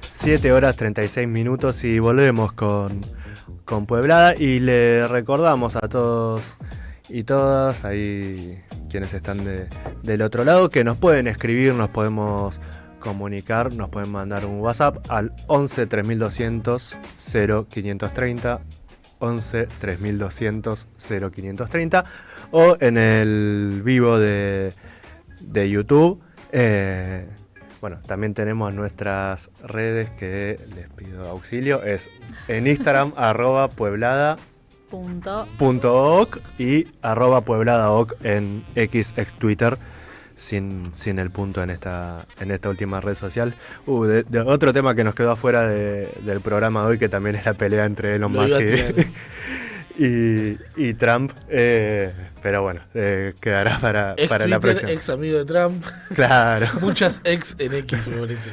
7:36 y volvemos con Pueblada y le recordamos a todos y todas ahí quienes están del otro lado que nos pueden escribir, nos podemos comunicar, nos pueden mandar un WhatsApp al 11 3200 0530 11 3200 0530 o en el vivo de YouTube. Bueno, también tenemos nuestras redes que les pido auxilio. Es en Instagram @pueblada.oc y @puebladaoc en ex Twitter, sin el punto en esta última red social. De otro tema que nos quedó afuera del programa de hoy, que también es la pelea entre Elon Musk y Trump, pero bueno, quedará para la próxima. Ex amigo de Trump. Claro. Muchas ex en X, me parece.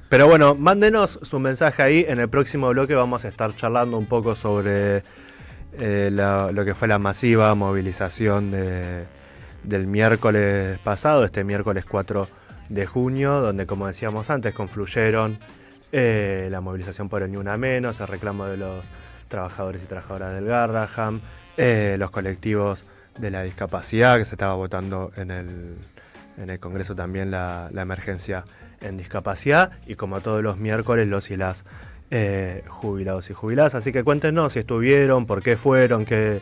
Pero bueno, mándenos su mensaje ahí. En el próximo bloque vamos a estar charlando un poco sobre lo que fue la masiva movilización del miércoles pasado, este miércoles 4 de junio, donde, como decíamos antes, confluyeron la movilización por el Ni Una Menos, el reclamo de los trabajadores y trabajadoras del Garrahan, los colectivos de la discapacidad, que se estaba votando en el Congreso también la emergencia en discapacidad, y como todos los miércoles los y las jubilados y jubiladas. Así que cuéntenos si estuvieron, por qué fueron, qué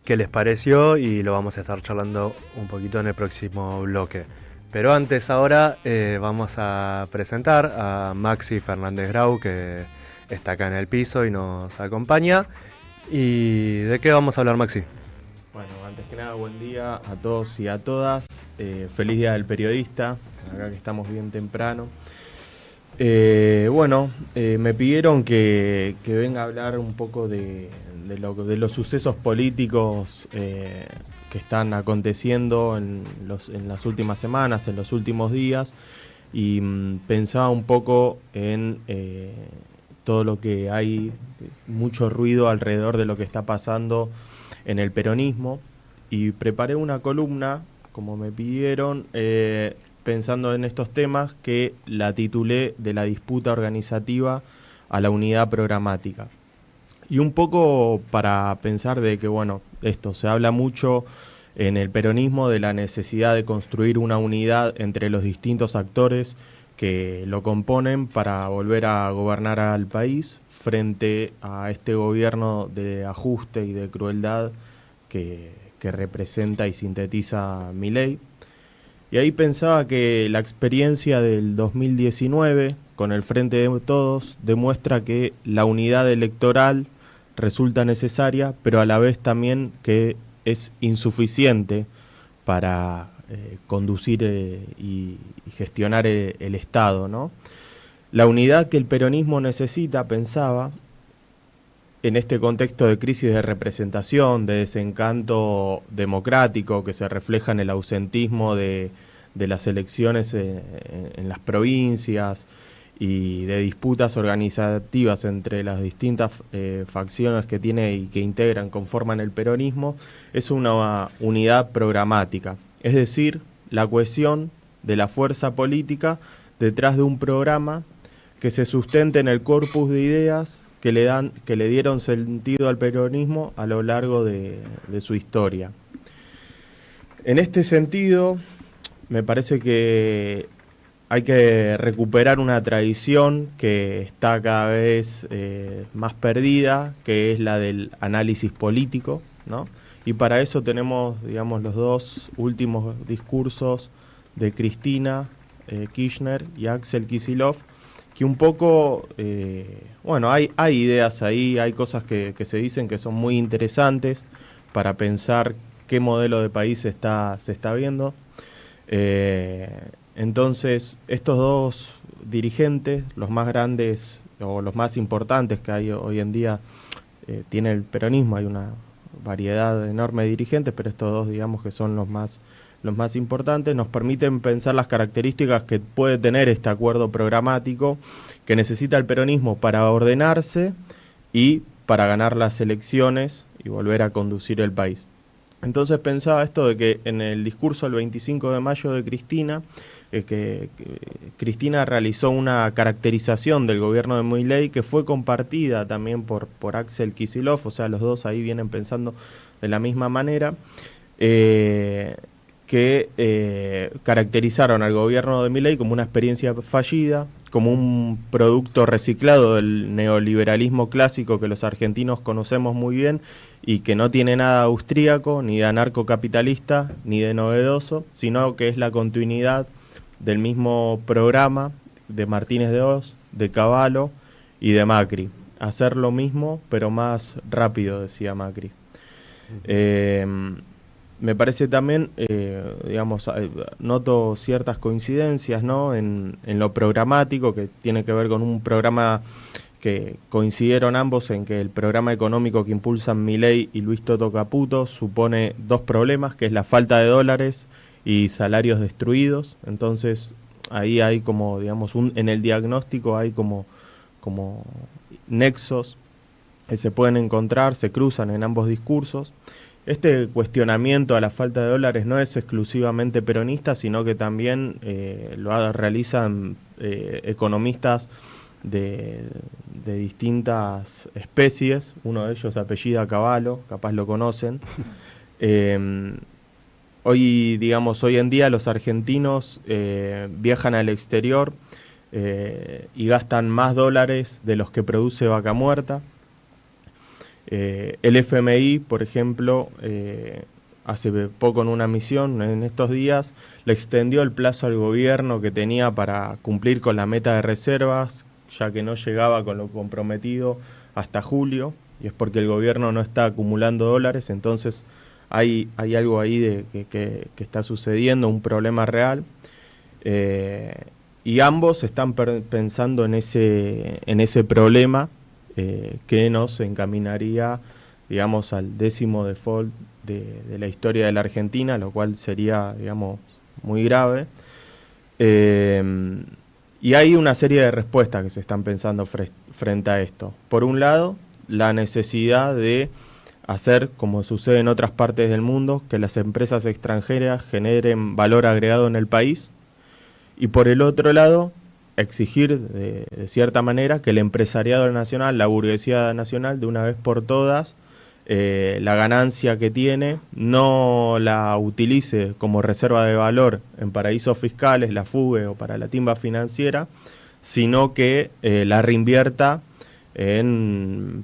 les pareció, y lo vamos a estar charlando un poquito en el próximo bloque. Pero antes, ahora vamos a presentar a Maxi Fernández Grau, que está acá en el piso y nos acompaña. ¿Y de qué vamos a hablar, Maxi? Bueno, antes que nada, buen día a todos y a todas. Feliz Día del Periodista, acá que estamos bien temprano. Me pidieron que venga a hablar un poco de los sucesos políticos que están aconteciendo en las últimas semanas, en los últimos días, y pensaba un poco en todo lo que hay, mucho ruido alrededor de lo que está pasando en el peronismo, y preparé una columna, como me pidieron, pensando en estos temas, que la titulé De la disputa organizativa a la unidad programática. Y un poco para pensar de que, bueno, esto se habla mucho en el peronismo de la necesidad de construir una unidad entre los distintos actores que lo componen para volver a gobernar al país frente a este gobierno de ajuste y de crueldad que representa y sintetiza Milei. Y ahí pensaba que la experiencia del 2019 con el Frente de Todos demuestra que la unidad electoral resulta necesaria, pero a la vez también que es insuficiente para conducir y gestionar el Estado, ¿no? La unidad que el peronismo necesita, pensaba, en este contexto de crisis de representación, de desencanto democrático que se refleja en el ausentismo de las elecciones en las provincias y de disputas organizativas entre las distintas facciones que tiene y que conforman el peronismo, es una unidad programática. Es decir, la cohesión de la fuerza política detrás de un programa que se sustente en el corpus de ideas que le dieron sentido al peronismo a lo largo de su historia. En este sentido, me parece que hay que recuperar una tradición que está cada vez más perdida, que es la del análisis político, ¿no? Y para eso tenemos, digamos, los dos últimos discursos de Cristina Kirchner y Axel Kicillof, que un poco, hay ideas ahí, hay cosas que se dicen que son muy interesantes para pensar qué modelo de país se está viendo. Entonces, estos dos dirigentes, los más grandes o los más importantes que hay hoy en día, tiene el peronismo, hay una variedad enorme de dirigentes, pero estos dos, digamos, que son los más importantes, nos permiten pensar las características que puede tener este acuerdo programático que necesita el peronismo para ordenarse y para ganar las elecciones y volver a conducir el país. Entonces pensaba esto de que en el discurso del 25 de mayo de Cristina Cristina realizó una caracterización del gobierno de Milei que fue compartida también por Axel Kicillof, o sea, los dos ahí vienen pensando de la misma manera, que caracterizaron al gobierno de Milei como una experiencia fallida, como un producto reciclado del neoliberalismo clásico que los argentinos conocemos muy bien y que no tiene nada austríaco, ni de anarcocapitalista, ni de novedoso, sino que es la continuidad del mismo programa de Martínez de Oz, de Cavallo y de Macri. Hacer lo mismo, pero más rápido, decía Macri. Me parece también, digamos, noto ciertas coincidencias, ¿no? En lo programático, que tiene que ver con un programa que coincidieron ambos en que el programa económico que impulsan Milei y Luis Toto Caputo supone dos problemas, que es la falta de dólares y salarios destruidos. Entonces, ahí hay como, digamos, en el diagnóstico hay como nexos que se pueden encontrar, se cruzan en ambos discursos. Este cuestionamiento a la falta de dólares no es exclusivamente peronista, sino que también realizan economistas de distintas especies. Uno de ellos apellida Cavallo, capaz lo conocen. Hoy en día los argentinos viajan al exterior y gastan más dólares de los que produce Vaca Muerta. El FMI, por ejemplo, hace poco en una misión, en estos días, le extendió el plazo al gobierno que tenía para cumplir con la meta de reservas, ya que no llegaba con lo comprometido hasta julio, y es porque el gobierno no está acumulando dólares. Entonces hay algo ahí que está sucediendo, un problema real, y ambos están pensando en ese problema, que nos encaminaría, digamos, al 10º default de la historia de la Argentina, lo cual sería, digamos, muy grave. Y hay una serie de respuestas que se están pensando frente a esto. Por un lado, la necesidad de hacer, como sucede en otras partes del mundo, que las empresas extranjeras generen valor agregado en el país. Y por el otro lado, exigir de cierta manera que el empresariado nacional, la burguesía nacional, de una vez por todas, la ganancia que tiene no la utilice como reserva de valor en paraísos fiscales, la fugue o para la timba financiera, sino que la reinvierta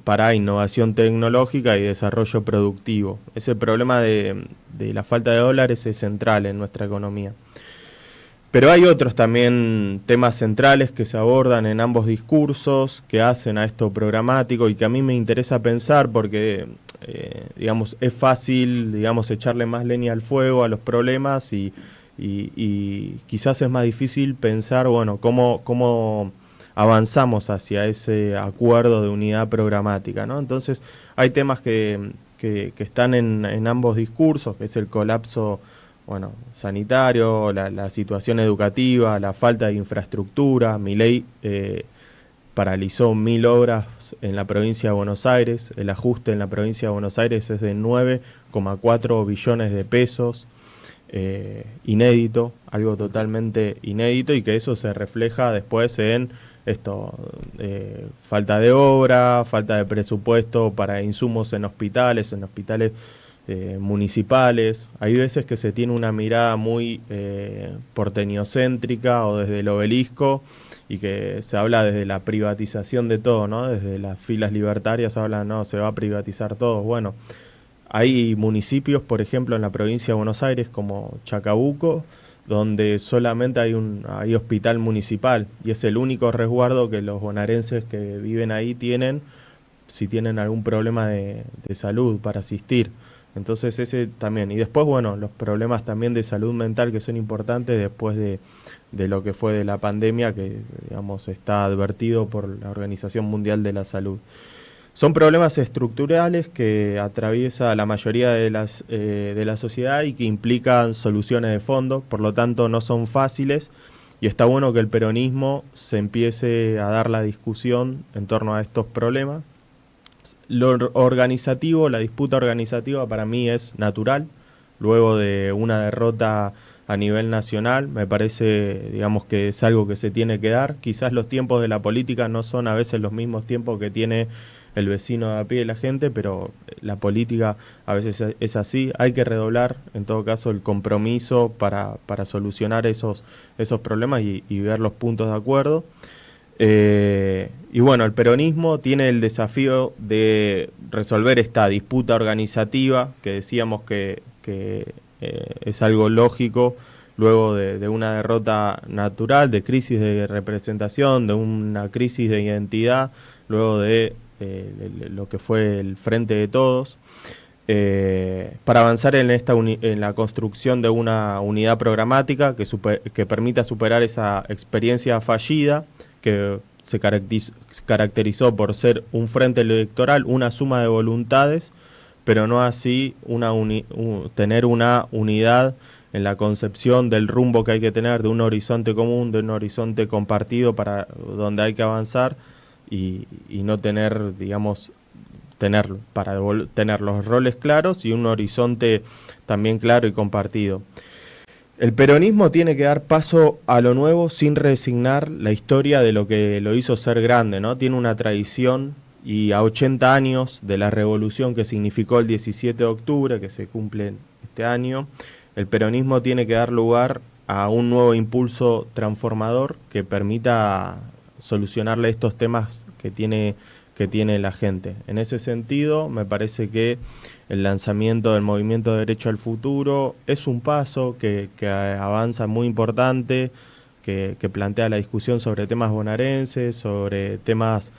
para innovación tecnológica y desarrollo productivo. Ese problema de la falta de dólares es central en nuestra economía. Pero hay otros también temas centrales que se abordan en ambos discursos, que hacen a esto programático y que a mí me interesa pensar porque, digamos, es fácil, digamos, echarle más leña al fuego a los problemas y quizás es más difícil pensar, bueno, cómo avanzamos hacia ese acuerdo de unidad programática, ¿no? Entonces, hay temas que están en ambos discursos, que es el colapso, bueno, sanitario, la situación educativa, la falta de infraestructura. Milei paralizó 1.000 obras en la provincia de Buenos Aires. El ajuste en la provincia de Buenos Aires es de 9,4 billones de pesos. Inédito, algo totalmente inédito, y que eso se refleja después en falta de obra, falta de presupuesto para insumos en hospitales municipales. Hay veces que se tiene una mirada muy porteñocéntrica o desde el obelisco, y que se habla desde la privatización de todo, ¿no? Desde las filas libertarias hablan, no, se va a privatizar todo. Bueno, hay municipios, por ejemplo, en la provincia de Buenos Aires, como Chacabuco, donde solamente hay hospital municipal, y es el único resguardo que los bonaerenses que viven ahí tienen si tienen algún problema de salud para asistir. Entonces ese también. Y después, bueno, los problemas también de salud mental que son importantes después de lo que fue de la pandemia, que, digamos, está advertido por la Organización Mundial de la Salud. Son problemas estructurales que atraviesa la mayoría de la sociedad y que implican soluciones de fondo, por lo tanto no son fáciles, y está bueno que el peronismo se empiece a dar la discusión en torno a estos problemas. Lo organizativo, la disputa organizativa para mí es natural, luego de una derrota a nivel nacional. Me parece, digamos, que es algo que se tiene que dar. Quizás los tiempos de la política no son a veces los mismos tiempos que tiene el vecino de a pie de la gente, pero la política a veces es así. Hay que redoblar, en todo caso, el compromiso para solucionar esos problemas y ver los puntos de acuerdo. Y bueno, el peronismo tiene el desafío de resolver esta disputa organizativa que decíamos que es algo lógico luego de una derrota natural, de crisis de representación, de una crisis de identidad, luego de lo que fue el Frente de Todos, para avanzar en la construcción de una unidad programática que permita superar esa experiencia fallida que se caracterizó por ser un frente electoral, una suma de voluntades, pero no así tener una unidad en la concepción del rumbo que hay que tener, de un horizonte común, de un horizonte compartido para donde hay que avanzar y no tener, digamos, tener los roles claros y un horizonte también claro y compartido. El peronismo tiene que dar paso a lo nuevo sin resignar la historia de lo que lo hizo ser grande, ¿no? Tiene una tradición y a 80 años de la revolución que significó el 17 de octubre, que se cumple este año, el peronismo tiene que dar lugar a un nuevo impulso transformador que permita solucionarle estos temas que tiene la gente. En ese sentido, me parece que el lanzamiento del Movimiento de Derecho al Futuro es un paso que avanza muy importante, que plantea la discusión sobre temas bonaerenses, sobre temas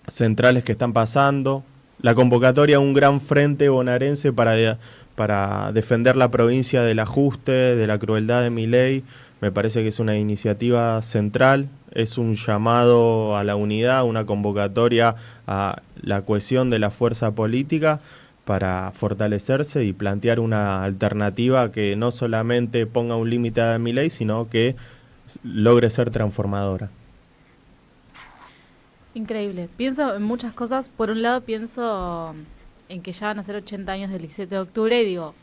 centrales que están pasando. La convocatoria a un gran frente bonaerense para defender la provincia del ajuste, de la crueldad de Milei, me parece que es una iniciativa central, es un llamado a la unidad, una convocatoria a la cohesión de la fuerza política para fortalecerse y plantear una alternativa que no solamente ponga un límite a Milei, sino que logre ser transformadora. Increíble. Pienso en muchas cosas. Por un lado pienso en que ya van a ser 80 años del 17 de octubre y digo,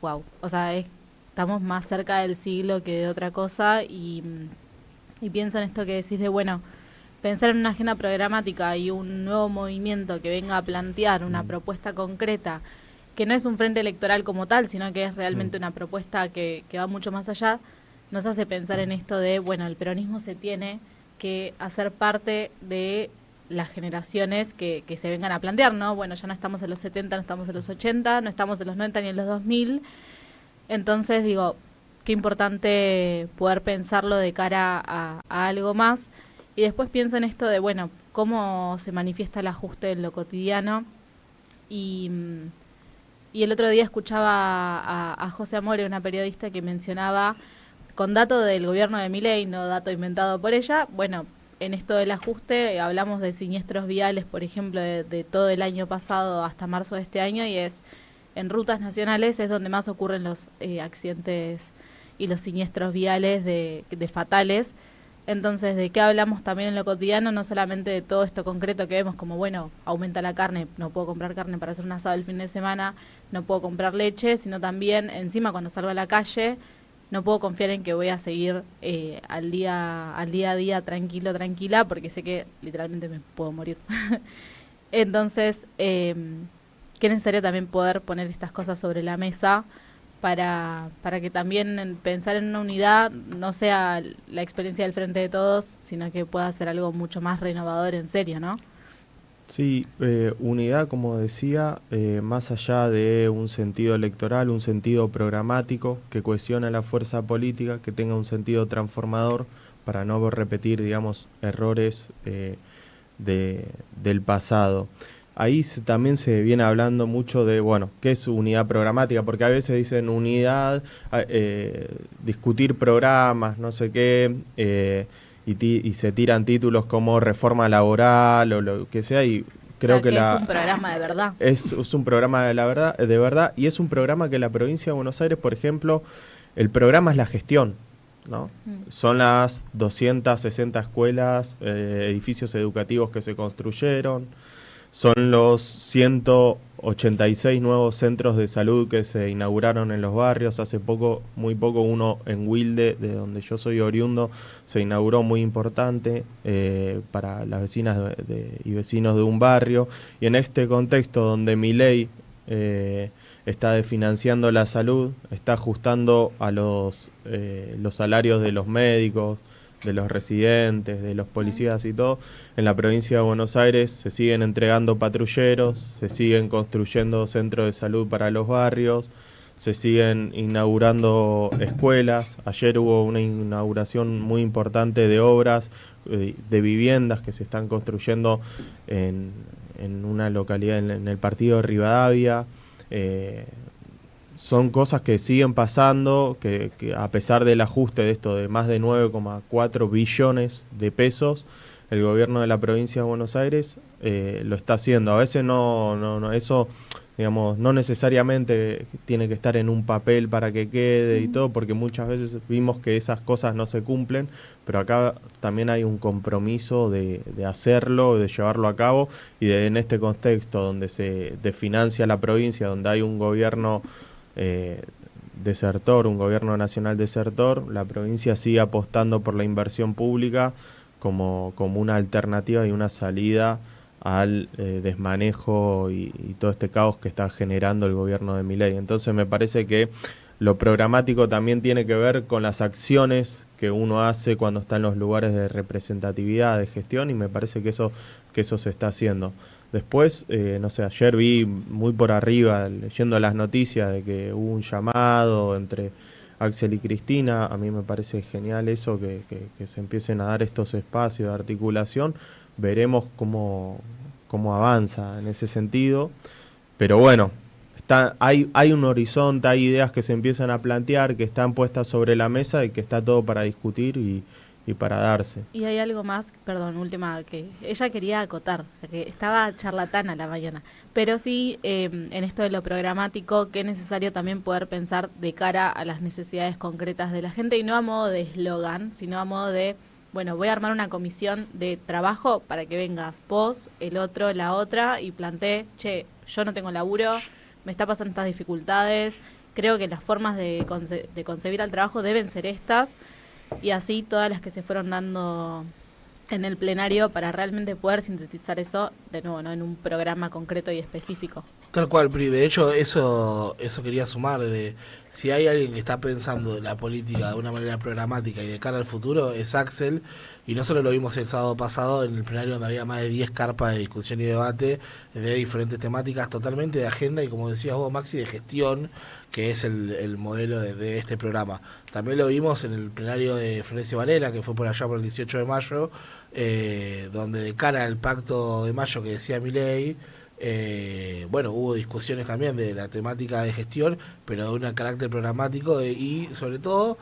wow, o sea, estamos más cerca del siglo que de otra cosa y pienso en esto que decís de, bueno, pensar en una agenda programática y un nuevo movimiento que venga a plantear una propuesta concreta, que no es un frente electoral como tal, sino que es realmente una propuesta que va mucho más allá, nos hace pensar en esto de, bueno, el peronismo se tiene que hacer parte de las generaciones que se vengan a plantear, ¿no? Bueno, ya no estamos en los 70, no estamos en los 80, no estamos en los 90 ni en los 2000. Entonces, digo, qué importante poder pensarlo de cara a algo más. Y después pienso en esto de, bueno, cómo se manifiesta el ajuste en lo cotidiano. Y el otro día escuchaba a José Amore, una periodista que mencionaba, con dato del gobierno de Milei, no dato inventado por ella, bueno, en esto del ajuste hablamos de siniestros viales, por ejemplo, de todo el año pasado hasta marzo de este año, y en rutas nacionales es donde más ocurren los accidentes y los siniestros viales de fatales. Entonces, ¿de qué hablamos también en lo cotidiano? No solamente de todo esto concreto que vemos como, bueno, aumenta la carne, no puedo comprar carne para hacer un asado el fin de semana, no puedo comprar leche, sino también, encima, cuando salgo a la calle, no puedo confiar en que voy a seguir al día a día tranquila, porque sé que literalmente me puedo morir. Entonces, qué necesario también poder poner estas cosas sobre la mesa para que también pensar en una unidad no sea la experiencia del Frente de Todos, sino que pueda ser algo mucho más renovador en serio, ¿no? Sí, unidad, como decía, más allá de un sentido electoral, un sentido programático que cohesiona la fuerza política, que tenga un sentido transformador para no repetir, digamos, errores del pasado. Ahí también se viene hablando mucho de, bueno, ¿qué es unidad programática? Porque a veces dicen unidad, discutir programas, no sé qué, y se tiran títulos como reforma laboral o lo que sea, y creo que es un programa de verdad. Es un programa de verdad, y es un programa que la provincia de Buenos Aires, por ejemplo, el programa es la gestión, ¿no? Son las 260 escuelas, edificios educativos que se construyeron, son los 186 nuevos centros de salud que se inauguraron en los barrios. Hace poco, muy poco, uno en Wilde, de donde yo soy oriundo, se inauguró, muy importante para las vecinas y vecinos de un barrio. Y en este contexto donde Milei está desfinanciando la salud, está ajustando a los salarios de los médicos, de los residentes, de los policías y todo, en la provincia de Buenos Aires se siguen entregando patrulleros, se siguen construyendo centros de salud para los barrios, se siguen inaugurando escuelas. Ayer hubo una inauguración muy importante de obras, de viviendas que se están construyendo en una localidad, en el partido de Rivadavia. Son cosas que siguen pasando, que a pesar del ajuste de esto de más de 9,4 billones de pesos, el gobierno de la provincia de Buenos Aires lo está haciendo. A veces no eso, digamos, no necesariamente tiene que estar en un papel para que quede y todo, porque muchas veces vimos que esas cosas no se cumplen, pero acá también hay un compromiso de hacerlo, de llevarlo a cabo, y en este contexto donde se desfinancia la provincia, donde hay un gobierno desertor, un gobierno nacional desertor, la provincia sigue apostando por la inversión pública como una alternativa y una salida al desmanejo y todo este caos que está generando el gobierno de Milei. Entonces me parece que lo programático también tiene que ver con las acciones que uno hace cuando está en los lugares de representatividad, de gestión, y me parece que eso se está haciendo. Después, no sé, ayer vi muy por arriba, leyendo las noticias, de que hubo un llamado entre Axel y Cristina. A mí me parece genial eso, que se empiecen a dar estos espacios de articulación. Veremos cómo avanza en ese sentido. Pero bueno, hay un horizonte, hay ideas que se empiezan a plantear, que están puestas sobre la mesa y que está todo para discutir y para darse. Y hay algo más, perdón, última, que ella quería acotar, que estaba charlatana la mañana, pero sí, en esto de lo programático, que es necesario también poder pensar de cara a las necesidades concretas de la gente, y no a modo de eslogan, sino a modo de, bueno, voy a armar una comisión de trabajo para que vengas vos, el otro, la otra, y plantee, che, yo no tengo laburo, me está pasando estas dificultades, creo que las formas de concebir al trabajo deben ser estas, y así todas las que se fueron dando en el plenario, para realmente poder sintetizar eso, de nuevo, ¿no?, en un programa concreto y específico. Tal cual, Pri. De hecho, eso quería sumar, de si hay alguien que está pensando la política de una manera programática y de cara al futuro, es Axel. Y no solo lo vimos el sábado pasado en el plenario, donde había más de 10 carpas de discusión y debate de diferentes temáticas, totalmente de agenda y, como decías vos, Maxi, de gestión, que es el modelo de este programa. También lo vimos en el plenario de Florencio Varela, que fue por allá por el 18 de mayo, donde de cara al pacto de mayo que decía Milei, bueno, hubo discusiones también de la temática de gestión, pero de un carácter programático y sobre todo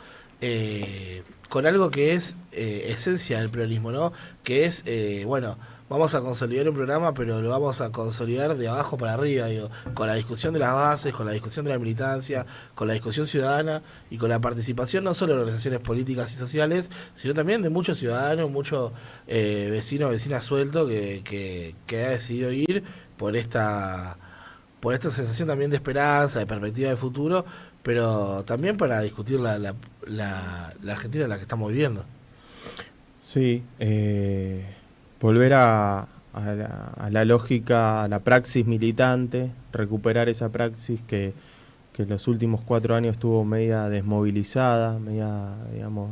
con algo que es esencia del peronismo, ¿no? Que es, bueno, vamos a consolidar un programa, pero lo vamos a consolidar de abajo para arriba, digo, con la discusión de las bases, con la discusión de la militancia, con la discusión ciudadana y con la participación no solo de organizaciones políticas y sociales, sino también de muchos ciudadanos, muchos vecinos, vecinas sueltos que ha decidido ir por esta sensación también de esperanza, de perspectiva de futuro, pero también para discutir la Argentina en la que estamos viviendo. Sí, volver a la lógica, a la praxis militante, recuperar esa praxis que en los últimos 4 años estuvo media desmovilizada, media, digamos,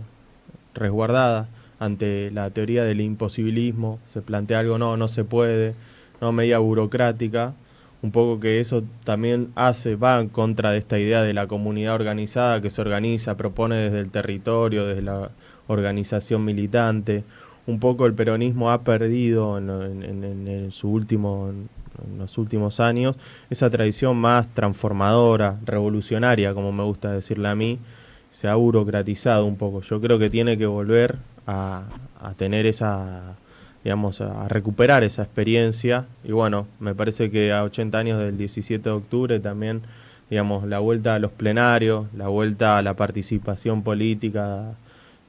resguardada ante la teoría del imposibilismo. Se plantea algo, no se puede, no, media burocrática. Un poco que eso también va en contra de esta idea de la comunidad organizada, que se organiza, propone desde el territorio, desde la organización militante. Un poco el peronismo ha perdido en los últimos años esa tradición más transformadora, revolucionaria, como me gusta decirle a mí. Se ha burocratizado un poco. Yo creo que tiene que volver a tener esa, digamos, a recuperar esa experiencia. Y bueno, me parece que a 80 años del 17 de octubre también, digamos, la vuelta a los plenarios, la vuelta a la participación política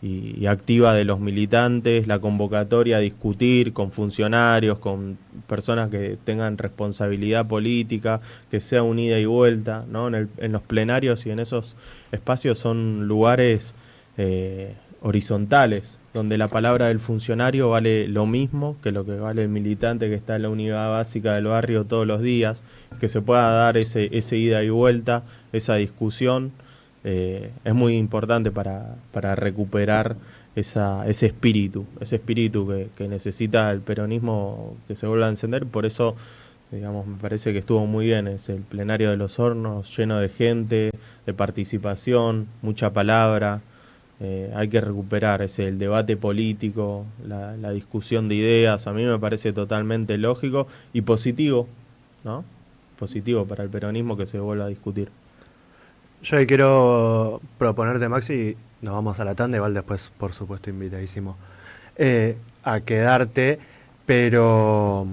y activa de los militantes, la convocatoria a discutir con funcionarios, con personas que tengan responsabilidad política, que sea un ida y vuelta, ¿no? En los plenarios y en esos espacios son lugares horizontales, donde la palabra del funcionario vale lo mismo que lo que vale el militante que está en la unidad básica del barrio todos los días, que se pueda dar ese ida y vuelta, esa discusión. Es muy importante para recuperar ese espíritu que necesita el peronismo, que se vuelva a encender. Por eso, digamos, me parece que estuvo muy bien. Es el plenario de Los Hornos, lleno de gente, de participación, mucha palabra. Hay que recuperar el debate político, la discusión de ideas. A mí me parece totalmente lógico y positivo, ¿no? Positivo para el peronismo que se vuelva a discutir. Yo ahí quiero proponerte, Maxi, nos vamos a la tanda, igual después, por supuesto, invitadísimo a quedarte, pero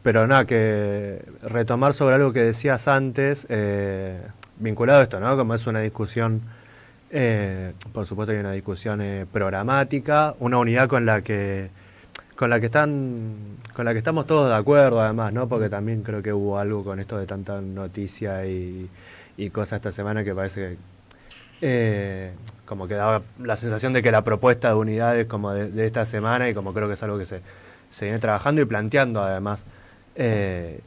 nada, que retomar sobre algo que decías antes, vinculado a esto, ¿no? Como es una discusión, por supuesto hay una discusión programática, una unidad con la que estamos todos de acuerdo, además, ¿no? Porque también creo que hubo algo con esto de tanta noticia y cosas esta semana que parece que como que daba la sensación de que la propuesta de unidad es como de esta semana, y como creo que es algo que se viene trabajando y planteando además desde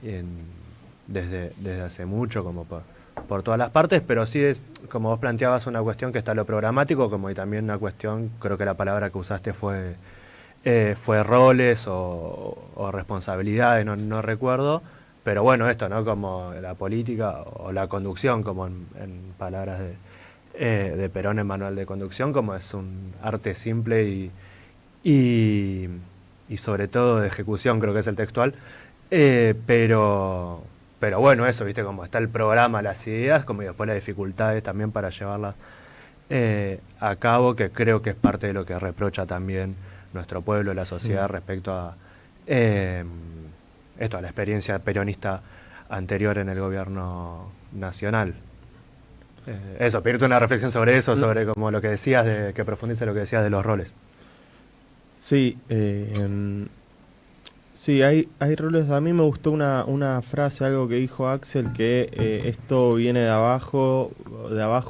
hace mucho, como por todas las partes, pero sí es, como vos planteabas, una cuestión que está lo programático, como y también una cuestión, creo que la palabra que usaste fue roles o responsabilidades, no recuerdo. Pero bueno, esto, ¿no? Como la política o la conducción, como en palabras de Perón en Manual de Conducción, como es un arte simple y sobre todo de ejecución, creo que es el textual. Pero bueno, eso, ¿viste? Como está el programa, las ideas, como y después las dificultades también para llevarlas a cabo, que creo que es parte de lo que reprocha también nuestro pueblo, la sociedad, respecto a a la experiencia peronista anterior en el gobierno nacional. Eso, pedirte una reflexión sobre eso, sobre como lo que decías, que profundice lo que decías de los roles. Sí, sí, hay roles. A mí me gustó una frase, algo que dijo Axel, que esto viene de abajo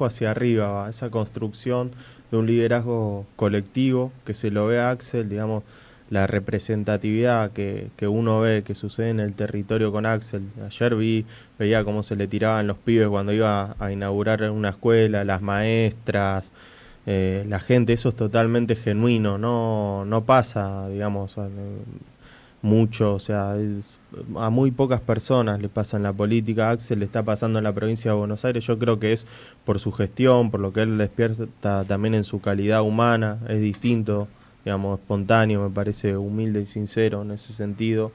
hacia arriba, ¿va? Esa construcción de un liderazgo colectivo, que se lo ve a Axel, digamos, la representatividad que uno ve que sucede en el territorio con Axel. Ayer veía cómo se le tiraban los pibes cuando iba a inaugurar una escuela, las maestras, la gente. Eso es totalmente genuino, no pasa, digamos, mucho, o sea, a muy pocas personas le pasa en la política. A Axel le está pasando en la provincia de Buenos Aires. Yo creo que es por su gestión, por lo que él despierta también en su calidad humana. Es distinto, digamos, espontáneo, me parece humilde y sincero en ese sentido.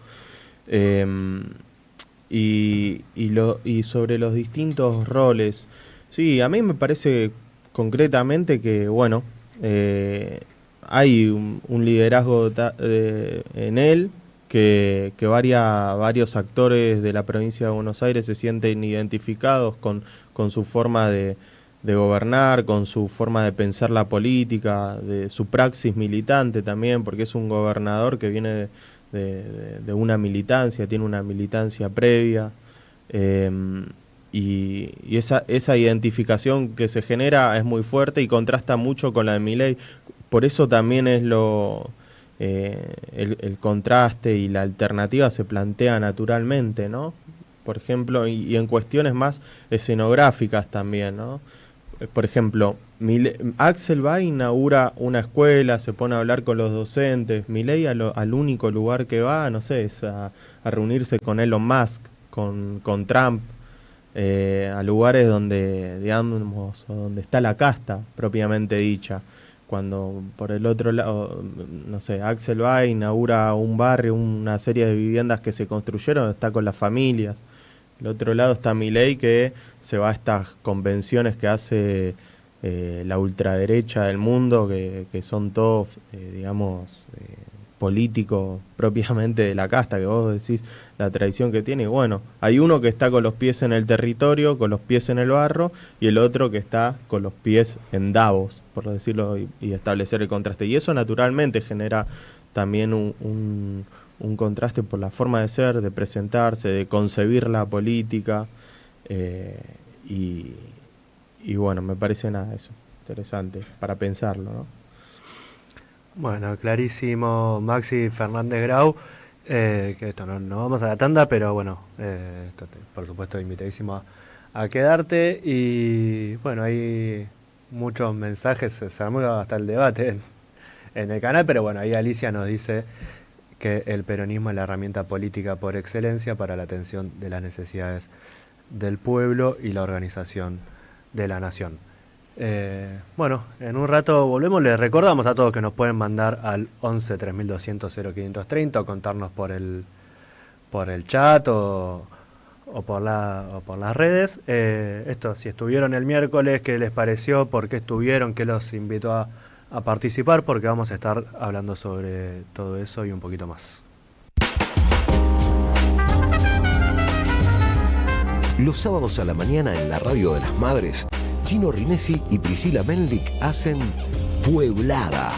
Y sobre los distintos roles, sí, a mí me parece concretamente que, bueno, hay un liderazgo en él, que varios actores de la provincia de Buenos Aires se sienten identificados con su forma de gobernar, con su forma de pensar la política, de su praxis militante también, porque es un gobernador que viene de una militancia, tiene una militancia previa, y esa identificación que se genera es muy fuerte y contrasta mucho con la de Milei. Por eso también es el contraste y la alternativa se plantea naturalmente, ¿no? Por ejemplo, y en cuestiones más escenográficas también, ¿no? Por ejemplo, Axel va e inaugura una escuela, se pone a hablar con los docentes. Milei al único lugar que va, no sé, es a reunirse con Elon Musk, con Trump, a lugares donde, digamos, donde está la casta propiamente dicha. Cuando por el otro lado, no sé, Axel va e inaugura un barrio, una serie de viviendas que se construyeron, está con las familias. El otro lado está Milei, que se va a estas convenciones que hace la ultraderecha del mundo, que son todos, digamos, político propiamente de la casta, que vos decís la tradición que tiene. Y bueno, hay uno que está con los pies en el territorio, con los pies en el barro, y el otro que está con los pies en Davos, por decirlo, y establecer el contraste. Y eso naturalmente genera también un contraste por la forma de ser, de presentarse, de concebir la política, y bueno, me parece nada eso, interesante para pensarlo, ¿no? Bueno, clarísimo, Maxi Fernández Grau, que esto no vamos a la tanda, pero bueno, por supuesto invitadísimo a quedarte. Y bueno, hay muchos mensajes, se armó hasta el debate en el canal, pero bueno, ahí Alicia nos dice que el peronismo es la herramienta política por excelencia para la atención de las necesidades del pueblo y la organización de la nación. Bueno, en un rato volvemos. Les recordamos a todos que nos pueden mandar al 11 3200 0530 o contarnos por el chat o por las redes. Esto, si estuvieron el miércoles, qué les pareció, por qué estuvieron, qué los invitó a participar, porque vamos a estar hablando sobre todo eso y un poquito más. Los sábados a la mañana en la Radio de las Madres, Chino Rinesi y Priscila Menlik hacen Pueblada.